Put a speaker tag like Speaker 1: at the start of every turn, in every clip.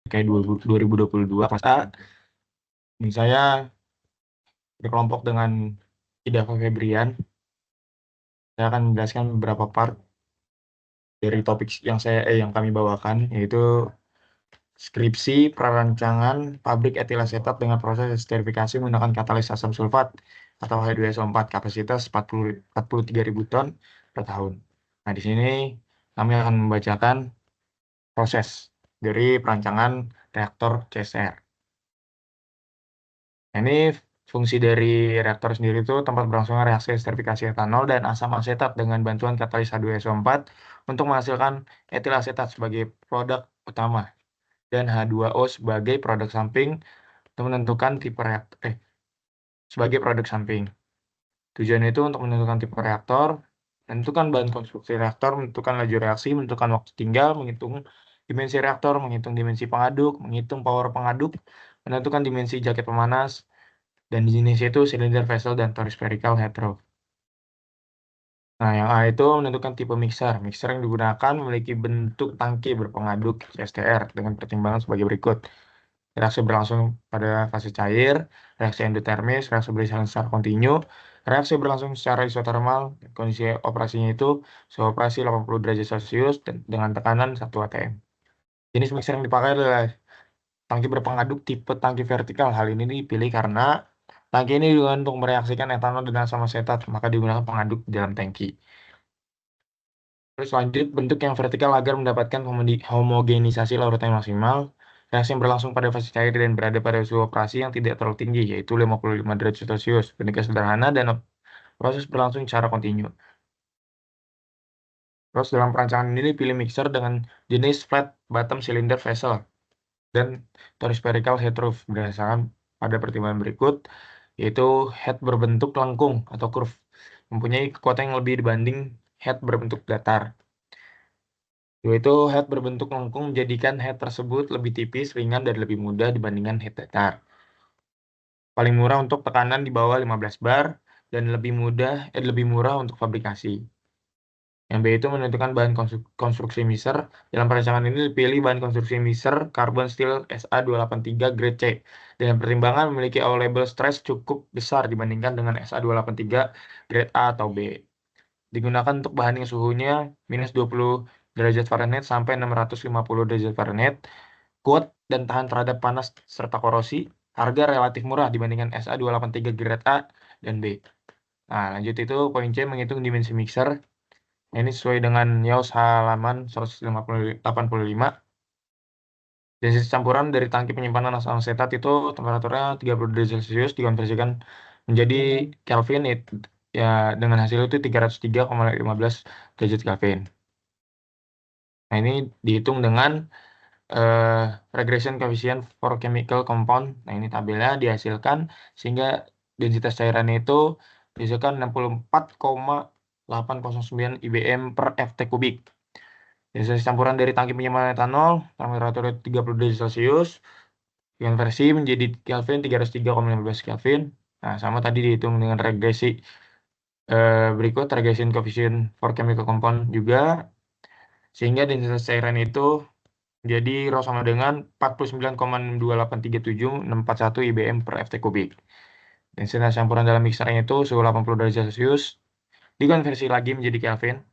Speaker 1: kayak 2022 kelas A. Dan saya berkelompok dengan Ida Febrian. Saya akan menjelaskan beberapa part dari topik yang kami bawakan, yaitu skripsi perancangan pabrik etil asetat dengan proses esterifikasi menggunakan katalis asam sulfat atau H2SO4 kapasitas 43.000 ton per tahun. Nah, di sini kami akan membacakan proses dari perancangan reaktor CSR. Nah, ini fungsi dari reaktor sendiri itu tempat berlangsungnya reaksi esterifikasi etanol dan asam asetat dengan bantuan katalis H2SO4 untuk menghasilkan etil asetat sebagai produk utama dan H2O sebagai produk samping untuk menentukan tipe reaktor sebagai produk samping. Tujuan itu untuk menentukan tipe reaktor, menentukan bahan konstruksi reaktor, menentukan laju reaksi, menentukan waktu tinggal, menghitung dimensi reaktor, menghitung dimensi pengaduk, menghitung power pengaduk, menentukan dimensi jaket pemanas, dan jenis itu silinder vessel dan torus spherical head roof. Nah, yang A itu menentukan tipe mixer. Mixer yang digunakan memiliki bentuk tangki berpengaduk STR dengan pertimbangan sebagai berikut. Reaksi berlangsung pada fase cair, reaksi endotermis, reaksi berjalan secara kontinu, reaksi berlangsung secara isotermal, kondisi operasinya itu suhu operasi 80 derajat Celcius dengan tekanan 1 atm. Jenis mixer yang dipakai adalah tangki berpengaduk tipe tangki vertikal. Hal ini dipilih karena tangki ini digunakan untuk mereaksikan etanol dan asam asetat, maka digunakan pengaduk di dalam tangki. Terus lanjut, bentuk yang vertikal agar mendapatkan homogenisasi larutan yang maksimal. Reaksi yang berlangsung pada fase cair dan berada pada suhu operasi yang tidak terlalu tinggi, yaitu 55 derajat Celcius. Bentuknya sederhana dan proses berlangsung secara kontinu. Terus dalam perancangan ini dipilih mixer dengan jenis flat bottom cylinder vessel dan torus spherical head roof berdasarkan pada pertimbangan berikut, yaitu head berbentuk lengkung atau curve, mempunyai kekuatan yang lebih dibanding head berbentuk datar. Yaitu head berbentuk lengkung menjadikan head tersebut lebih tipis, ringan, dan lebih mudah dibandingkan head datar. Paling murah untuk tekanan di bawah 15 bar dan lebih murah untuk fabrikasi. Yang B itu menentukan bahan konstruksi mixer. Dalam perancangan ini dipilih bahan konstruksi mixer carbon steel SA283 grade C dengan pertimbangan memiliki available stress cukup besar dibandingkan dengan SA283 grade A atau B. Digunakan untuk bahan yang suhunya minus 20 derajat Fahrenheit sampai 650 derajat Fahrenheit, kuat dan tahan terhadap panas serta korosi, harga relatif murah dibandingkan SA283 grade A dan B. Nah, lanjut itu poin C, menghitung dimensi mixer. Ini sesuai dengan Yaos halaman 185. Densitas campuran dari tangki penyimpanan asam asetat itu temperaturnya 30 derajat Celcius dikonversikan menjadi Kelvin ya dengan hasil itu 303,15 derajat Kelvin. Nah, ini dihitung dengan regression coefficient for chemical compound. Nah, ini tabelnya dihasilkan sehingga densitas cairannya itu dihasilkan 64,809 IBM per FT kubik. Densitas campuran dari tangki penyimpanan etanol, temperatur 30 derajat Celcius, dikonversi menjadi Kelvin 303,15 Kelvin. Nah, sama tadi dihitung dengan regresi berikut, regression coefficient for chemical compound juga, sehingga densitas cairan itu jadi rho sama dengan 49,2837641 IBM per FT kubik. Densitas campuran dalam mixernya itu suhu 80 derajat Celcius, dikonversi lagi menjadi Kelvin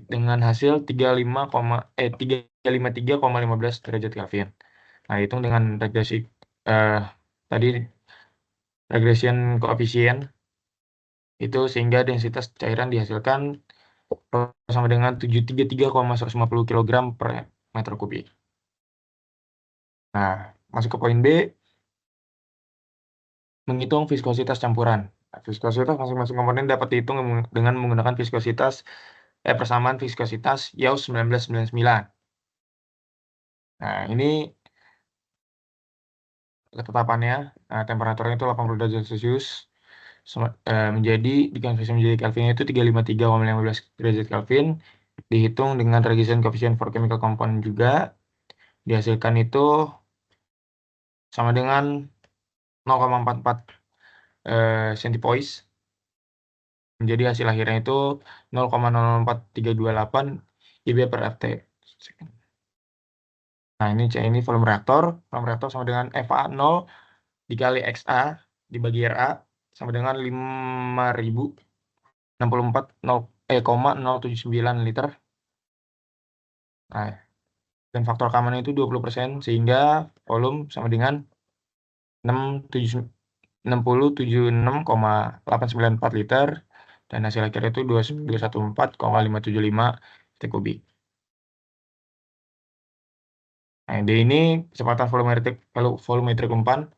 Speaker 1: dengan hasil 353,15 derajat Kelvin. Nah, hitung dengan regresi tadi regression koefisien itu sehingga densitas cairan dihasilkan sama dengan 733,150 kg per meter kubik. Nah, masuk ke poin B, menghitung viskositas campuran. Nah, viskositas masing-masing komponen dapat dihitung dengan menggunakan persamaan viskositas Yaos 1999. Nah, ini ketetapannya, temperaturnya itu 80 derajat Celcius, menjadi dikonversi menjadi Kelvin itu 353,15 derajat Kelvin, dihitung dengan regression coefficient for chemical compound juga, dihasilkan itu sama dengan 0,44 centipoise, menjadi hasil akhirnya itu 0,004328 IB per FT. Nah, ini C ini volume reaktor. Volume reaktor sama dengan FA 0 dikali XA dibagi RA sama dengan 5.064 0,079 liter. Nah, dan faktor keamanan itu 20%, sehingga volume sama dengan 6076,894 liter, dan hasil akhirnya itu 214,575 detik kubik. Nah, D ini kecepatan volumetrik umpan,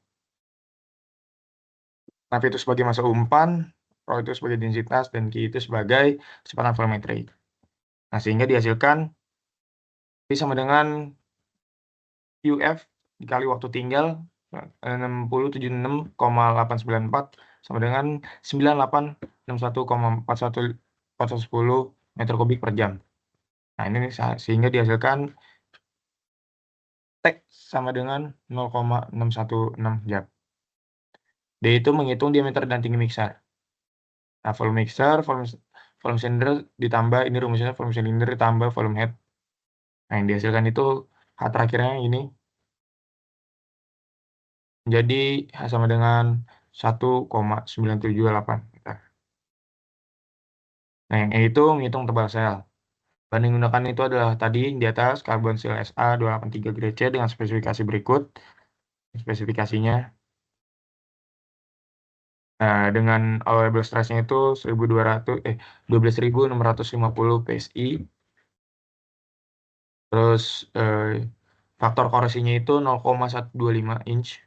Speaker 1: F itu sebagai massa umpan, Rho itu sebagai densitas, dan Q itu sebagai kecepatan volumetrik. Nah, sehingga dihasilkan P sama dengan UF dikali waktu tinggal 6076,894 sama dengan 9861,410 meter kubik per jam. Nah, ini sehingga dihasilkan T sama dengan 0,616 jam. D itu menghitung diameter dan tinggi mixer. Nah, volume mixer, volume silinder ditambah, ini rumusnya volume silinder ditambah volume head. Nah, yang dihasilkan itu H terakhirnya ini menjadi H sama dengan 1,978 meter. Nah, yang E itu menghitung tebal sel. Bahan yang digunakan itu adalah tadi di atas karbon steel SA283 grade C dengan spesifikasi berikut. Spesifikasinya dengan allowable stress-nya itu 12.650 PSI. Terus faktor korosinya itu 0,125 inch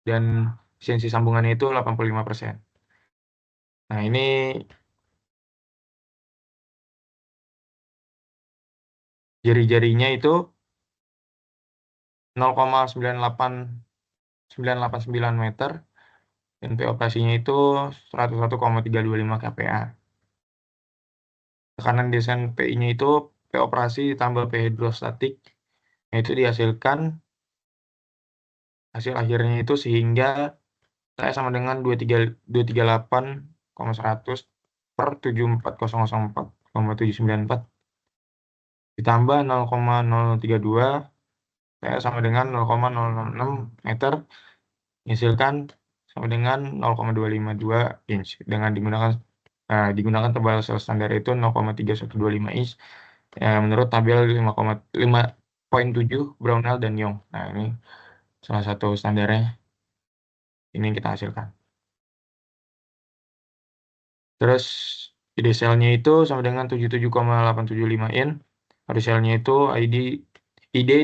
Speaker 1: dan efisiensi sambungannya itu 85%. Nah, ini jari-jarinya itu 0,98989 meter dan P operasinya itu 101,325 kPa. Tekanan desain PI-nya itu P operasi ditambah P hidrostatik, yaitu dihasilkan hasil akhirnya itu sehingga saya sama dengan 238,100 per 74.004,794 ditambah 0,032 saya sama dengan 0,006 meter, menghasilkan sama dengan 0,252 inch dengan digunakan tebal sel standar itu 0,3125 inch menurut tabel 5,5.7 Brownell dan Young. Nah, ini salah satu standarnya ini yang kita hasilkan. Terus ide selnya itu sama dengan 77,875 in. Harus selnya itu ID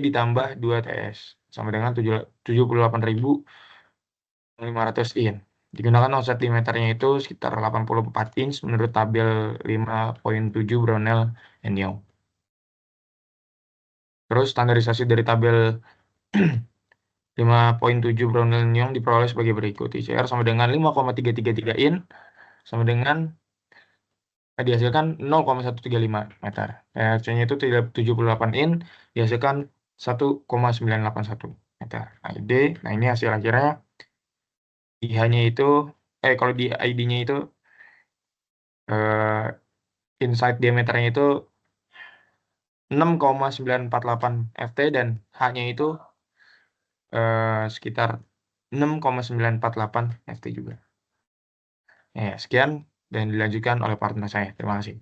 Speaker 1: ditambah 2 TS sama dengan 78.500 in. Digunakan offset diameternya itu sekitar 84 inch menurut tabel 5.7 Brownell and Young. Terus standarisasi dari tabel 5.7 Brownell and Young diperoleh sebagai berikut. ICR sama dengan 5,333 in sama dengan dihasilkan 0,135 meter. RC-nya itu 78 in, dihasilkan 1,981 meter. Nah, nah ini hasil akhirnya IH-nya itu, kalau di ID-nya itu, inside diameternya itu 6,948 FT dan H-nya itu sekitar 6,948 FT juga. Ya, sekian dan dilanjutkan oleh partner saya. Terima kasih.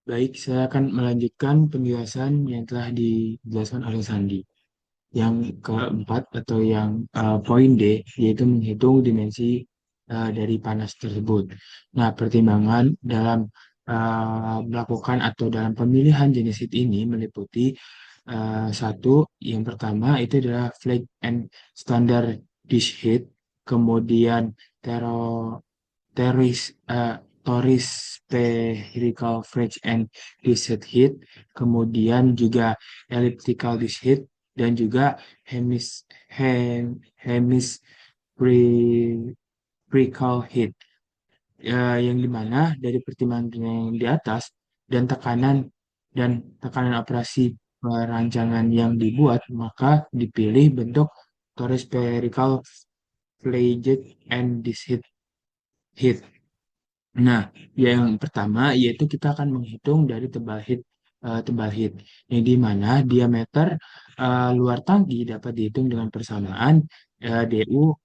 Speaker 2: Baik, saya akan melanjutkan penjelasan yang telah dijelaskan oleh Sandi. Yang keempat atau yang poin D, yaitu menghitung dimensi dari panas tersebut. Nah, pertimbangan dalam melakukan atau dalam pemilihan jenis heat ini meliputi satu, yang pertama itu adalah flag and standard dish heat, kemudian tero Teris, Toris spherical fridge and reset heat, kemudian juga elliptical dish heat, dan juga hemispherical heat. Yang dimana dari pertimbangan yang di atas dan tekanan dan tekanan operasi perancangan yang dibuat, maka dipilih bentuk torus spherical flaged and disheat heat. Nah, yang pertama yaitu kita akan menghitung dari tebal heat, yang di mana diameter luar tangki dapat dihitung dengan persamaan DO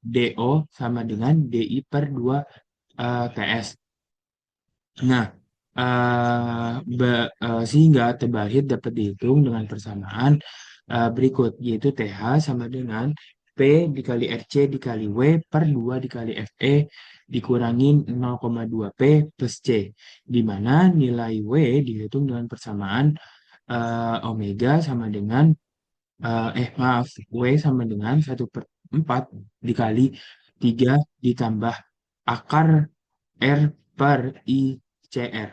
Speaker 2: sama dengan DI per 2 TS. Nah, sehingga tebal heat dapat dihitung dengan persamaan berikut, yaitu TH sama dengan P dikali RC dikali W per 2 dikali FE dikurangin 0,2 P plus C, di mana nilai W dihitung dengan persamaan omega sama dengan, maaf, W sama dengan 1/4 dikali 3 ditambah akar R per ICR,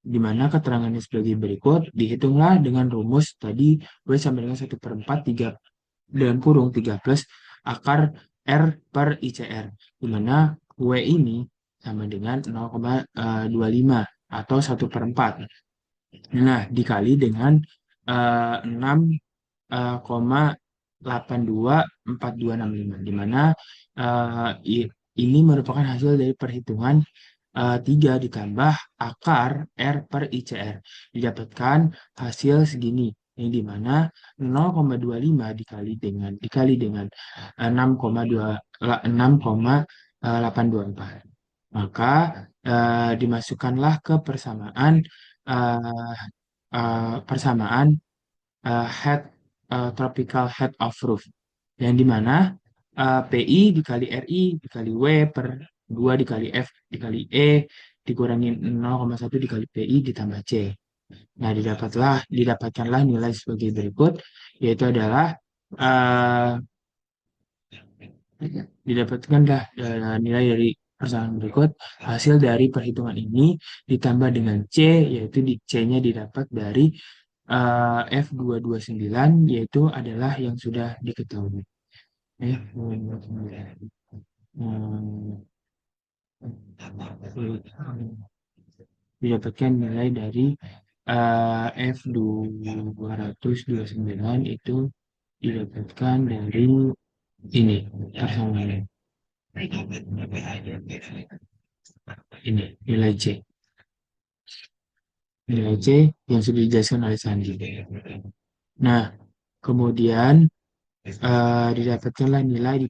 Speaker 2: di mana keterangannya sebagai berikut. Dihitunglah dengan rumus tadi, W sama dengan 1/4 3 dalam kurung 3 plus akar R per ICR, di mana W ini sama dengan 0,25 atau 1/4. Nah, dikali dengan 6, 82425, di mana ini merupakan hasil dari perhitungan 3 ditambah akar R per ICR, didapatkan hasil segini, yang di mana 0,25 dikali dengan 6,824, maka dimasukkanlah ke eh, persamaan head tropical head of roof, yang dimana PI dikali RI dikali W per 2 dikali F dikali E dikurangi 0,1 dikali PI ditambah C. Nah, didapatkanlah nilai sebagai berikut, yaitu adalah uh, didapatkanlah nilai dari persamaan berikut. Hasil dari perhitungan ini ditambah dengan C, yaitu C-nya didapat dari F229, yaitu adalah yang sudah diketahui. F229. Didapatkan nilai dari F229 itu didapatkan dari ini persamaan. Ini nilai C. Nilai C yang sudah dijelaskan oleh Sandi. Nah, kemudian didapatkanlah nilai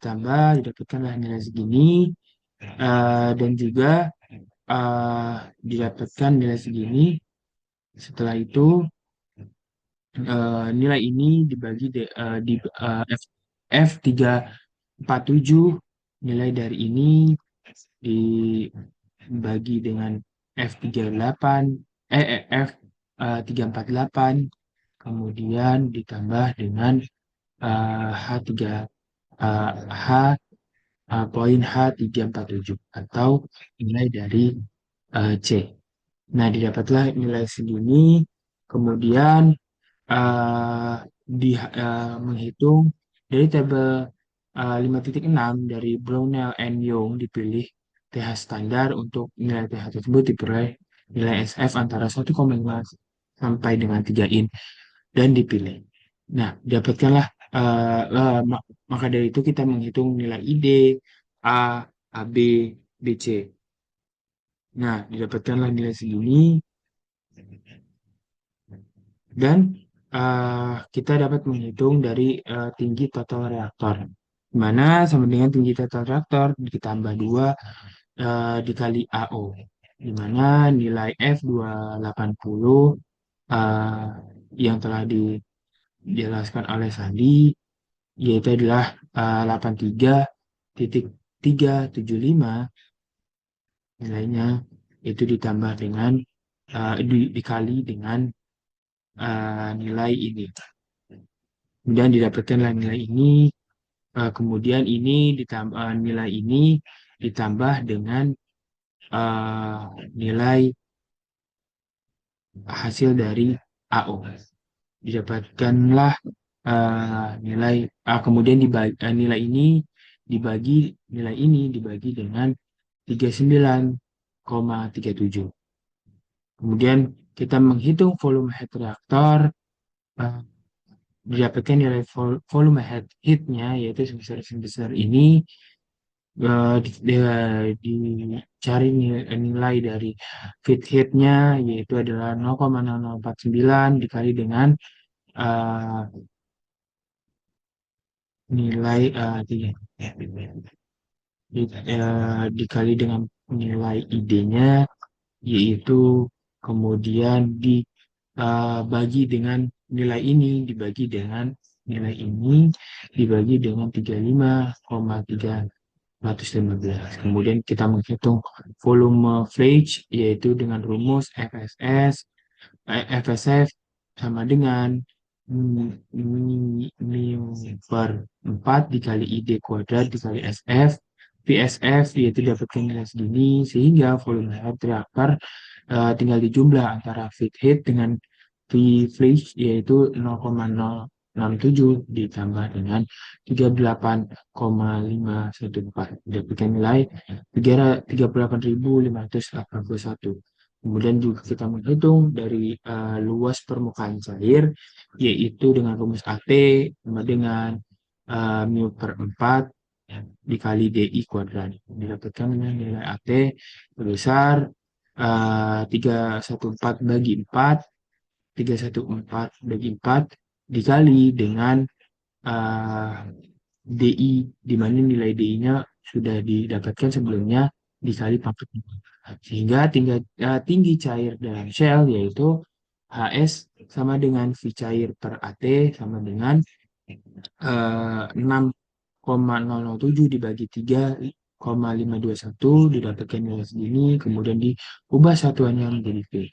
Speaker 2: segini, dan juga didapatkan nilai segini. Setelah itu nilai ini dibagi di F347, nilai dari ini dibagi dengan F38, F348, kemudian ditambah dengan H3 H poin H347 atau nilai dari C. Nah, didapatlah nilai segini, kemudian menghitung dari tabel 5.6 dari Brownell and Young, dipilih TH standar. Untuk nilai TH tersebut diperoleh nilai SF antara 1,5 sampai dengan 3 in dan dipilih. Nah, dapatkanlah maka dari itu kita menghitung nilai ID, A, AB, BC. Nah, didapatkanlah nilai segini, dan kita dapat menghitung dari tinggi total reaktor, di mana sama dengan tinggi total reaktor ditambah 2 dikali AO, di mana nilai F280 yang telah dijelaskan oleh Sandi, yaitu adalah 83.375 nilainya, itu ditambah dengan dikali dengan nilai ini. Kemudian didapatkanlah nilai ini, kemudian ini ditambah nilai ini ditambah dengan nilai hasil dari AO. Didapatkanlah nilai kemudian nilai ini dibagi dengan 39,37. Kemudian kita menghitung volume head reaktor, uh, didapatkan nilai volume heatnya yaitu sebesar ini, dicari nilai dari feed heatnya yaitu adalah 0,0049 dikali dengan uh, nilai dikali dengan nilai ID-nya, yaitu kemudian dibagi dengan nilai ini, dibagi dengan nilai ini, dibagi dengan 35,315. Kemudian kita menghitung volume Flesch, yaitu dengan rumus FSF sama dengan mu per 4 dikali ID kuadrat dikali SF. PSF yaitu dapatkan nilai segini, sehingga volume head reaktor tinggal dijumlah antara feed heat dengan Flesch yaitu 0,067 ditambah dengan 38,514, dapatkan nilai 38.581. Kemudian juga kita menghitung dari luas permukaan cair, yaitu dengan rumus AT sama dengan mu per 4 dikali DI kuadrat. Didapatkan dengan nilai AT sebesar 314 bagi 4, 314 bagi 4 dikali dengan DI, di mana nilai DI-nya sudah didapatkan sebelumnya, dikali pangkat 5. Sehingga tinggi cair dalam shell yaitu HS sama dengan V cair per AT sama dengan 6,007 dibagi 3,521, didapatkan nilai segini, kemudian diubah satuannya menjadi V.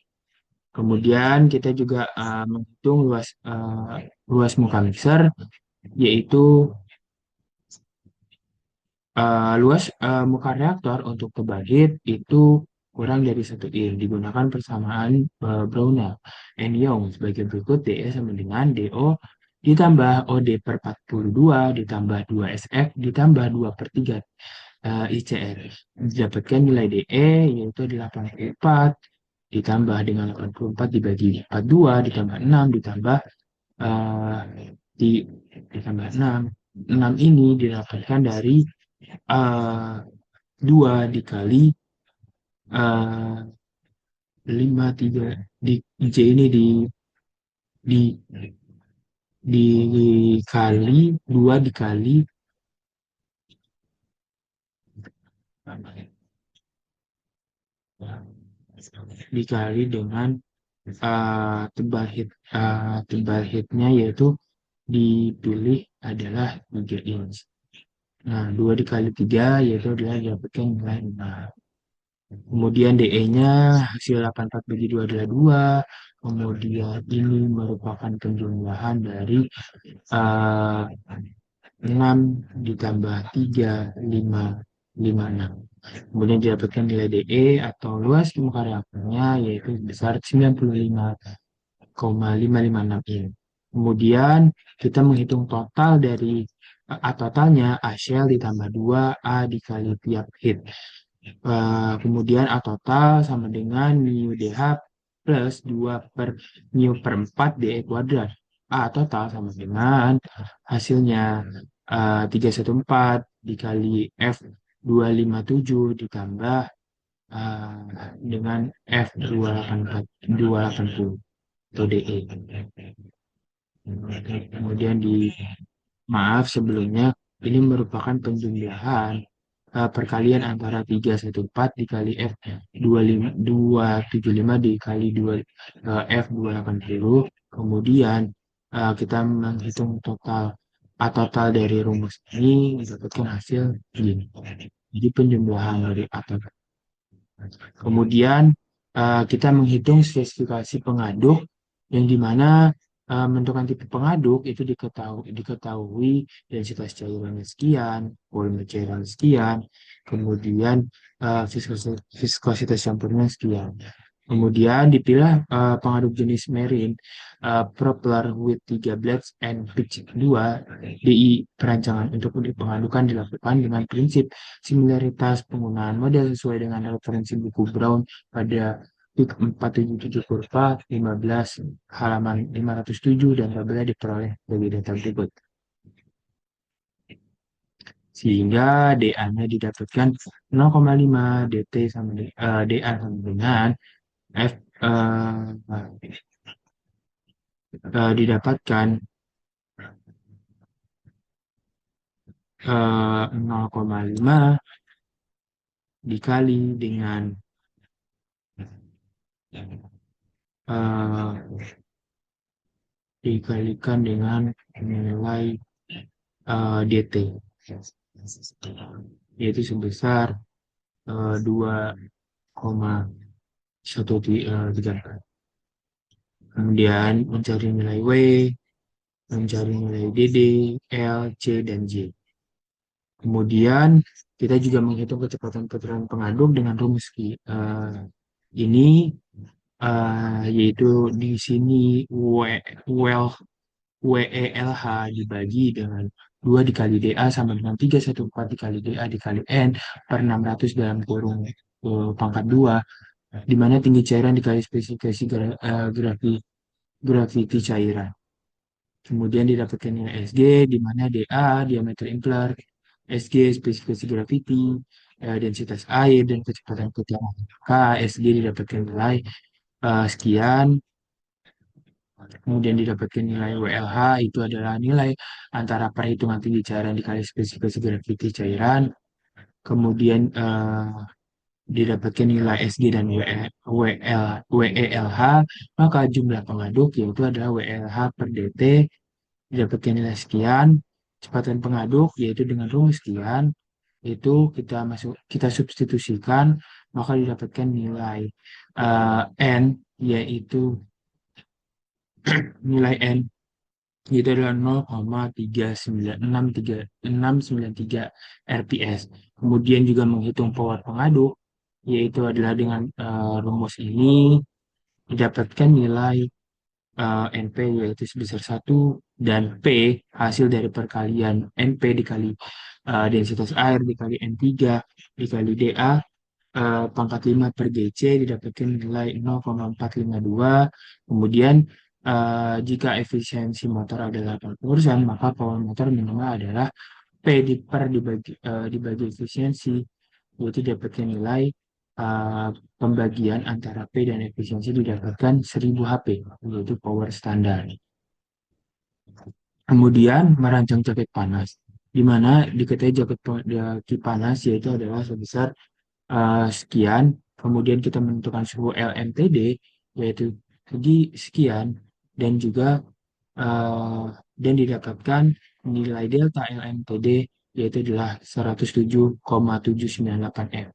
Speaker 2: Kemudian kita juga menghitung luas muka mixer, yaitu luas muka reaktor untuk terbagi itu kurang dari 1 in. Digunakan persamaan Brownell and Young sebagai berikut. DE sama dengan DO ditambah OD per 42 ditambah 2 SF ditambah 2 per 3 ICR. Didapatkan nilai DE yaitu 84 ditambah dengan 84 dibagi 42 ditambah 6 ditambah ditambah 6. 6 ini didapatkan dari 2 dikali 5, 3 di J ini dikali 2 dikali dengan tebal hitnya yaitu dipilih adalah 3 inch. Nah, 2 dikali 3 yaitu adalah didapatkan nilai 6. Kemudian DE-nya hasil 84 bagi 2 adalah 2. Kemudian ini merupakan penjumlahan dari 6 ditambah 3, 5, 5, 6. Kemudian didapatkan nilai DE atau luas muka reaktornya yaitu sebesar 95,556 in. Kemudian kita menghitung total dari totalnya A shell ditambah 2 A dikali tiap hit. Kemudian A total sama dengan mu DH plus 2 per mu per 4 DE kuadrat. A total sama dengan hasilnya 314 dikali F 257 ditambah dengan F 280 atau DE. Kemudian maaf sebelumnya, ini merupakan penjumlahan perkalian antara 314 dikali F 275 dikali F 280. Kemudian kita menghitung total dari rumus ini mendapatkan hasil begini. Jadi penjumlahan dari total. Kemudian kita menghitung spesifikasi pengaduk yang dimana menentukan tipe pengaduk itu diketahui densitas cairannya sekian, volume cairan sekian, kemudian viskositas campurnya sekian. Kemudian dipilih pengaduk jenis marine propeller with 3 blades and pitch 2 DI. Perancangan untuk pengadukan dilakukan dengan prinsip similaritas penggunaan model sesuai dengan referensi buku Brown pada Pik 477 kurva 15 halaman 507 dan tabelnya diperoleh dari data berikut. Sehingga DA-nya didapatkan 0,5 DT DA sama dengan F didapatkan 0,5 dikali dengan eh, dikalikan dengan nilai DT, yaitu sebesar 2,134. Kemudian mencari nilai W, mencari nilai DD, L, C, dan J. Kemudian kita juga menghitung kecepatan putaran pengaduk dengan rumus ini, yaitu di sini WELH dibagi dengan 2 dikali DA sama dengan 314 dikali DA dikali N per 600 dalam kurung pangkat 2, di mana tinggi cairan dikali spesifikasi graviti cairan. Kemudian didapatkan nilai SG, di mana DA, diameter impeller, SG, spesifikasi graviti, densitas air, dan kecepatan putaran. Maka SG didapatkan nilai sekian, kemudian didapatkan nilai WLH, itu adalah nilai antara perhitungan tinggi cairan dikali spesifikasi graviti cairan, kemudian didapatkan nilai SG dan WELH, maka jumlah pengaduk yaitu adalah WLH per DT didapatkan nilai sekian, kecepatan pengaduk yaitu dengan rumus sekian, itu kita substitusikan, maka didapatkan nilai N, yaitu nilai N itu adalah 0,39693 RPS. Kemudian juga menghitung power pengaduk, yaitu adalah dengan rumus ini didapatkan nilai NP yaitu sebesar 1, dan P hasil dari perkalian NP dikali densitas air dikali N3 dikali DA pangkat 5 per GC didapatkan nilai 0,452. Kemudian jika efisiensi motor adalah 80%, maka power motor minimal adalah P dibagi efisiensi, yaitu didapatkan nilai uh, pembagian antara P dan efisiensi didapatkan 1000 HP, yaitu power standar. Kemudian merancang jaket panas, di mana diketahui jaket panas yaitu adalah sebesar sekian, kemudian kita menentukan suhu LMTD yaitu segi sekian, dan juga uh, dan didapatkan nilai delta LMTD yaitu adalah 107,798 F.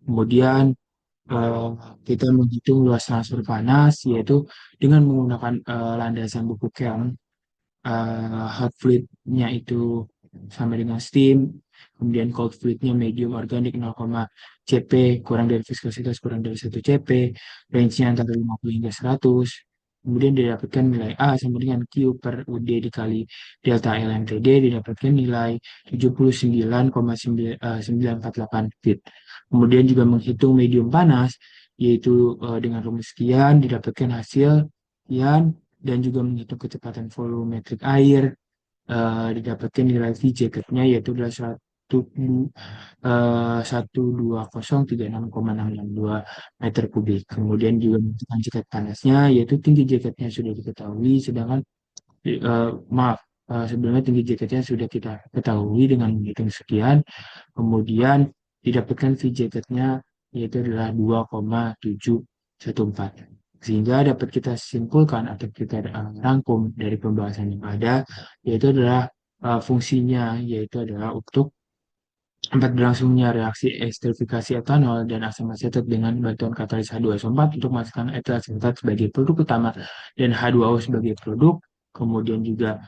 Speaker 2: Kemudian uh, kita menghitung luas transfer panas yaitu dengan menggunakan landasan buku Kelm, hot fluid-nya itu sama dengan steam, kemudian cold fluid-nya medium organik 0, CP kurang dari viskositas kurang dari 1 CP, range-nya antara 50 hingga 100, kemudian didapatkan nilai A sama dengan Q per UD dikali delta LMTD didapatkan nilai 79,948 feet. Kemudian juga menghitung medium panas, yaitu dengan rumus sekian didapatkan hasil sekian, dan juga menghitung kecepatan volumetrik air, didapatkan nilai V jacketnya yaitu adalah 12036,662 meter kubik. Kemudian juga menentukan jaket panasnya, yaitu tinggi jaketnya sudah diketahui, sedangkan maaf, sebelumnya tinggi jaketnya sudah kita ketahui dengan menghitung sekian. Kemudian didapatkan V jaketnya yaitu adalah 2,714. Sehingga dapat kita simpulkan atau kita rangkum dari pembahasan yang ada, yaitu adalah fungsinya, yaitu adalah untuk tempat berlangsungnya reaksi esterifikasi etanol dan asam asetat dengan bantuan katalis H2SO4 untuk menghasilkan etil asetat sebagai produk utama dan H2O sebagai produk. Kemudian juga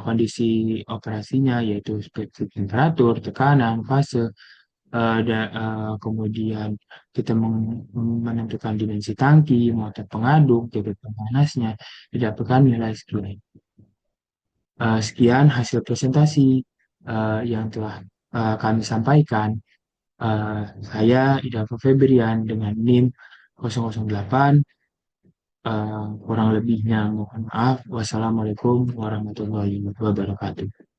Speaker 2: kondisi operasinya yaitu spesifik temperatur, tekanan, fase, kemudian kita menentukan dimensi tangki, motor pengaduk, jaket pemanasnya, didapatkan nilai sekian. Sekian hasil presentasi yang telah kami sampaikan. Saya Ida Febrian dengan NIM 008. Kurang lebihnya mohon maaf. Wassalamualaikum warahmatullahi wabarakatuh.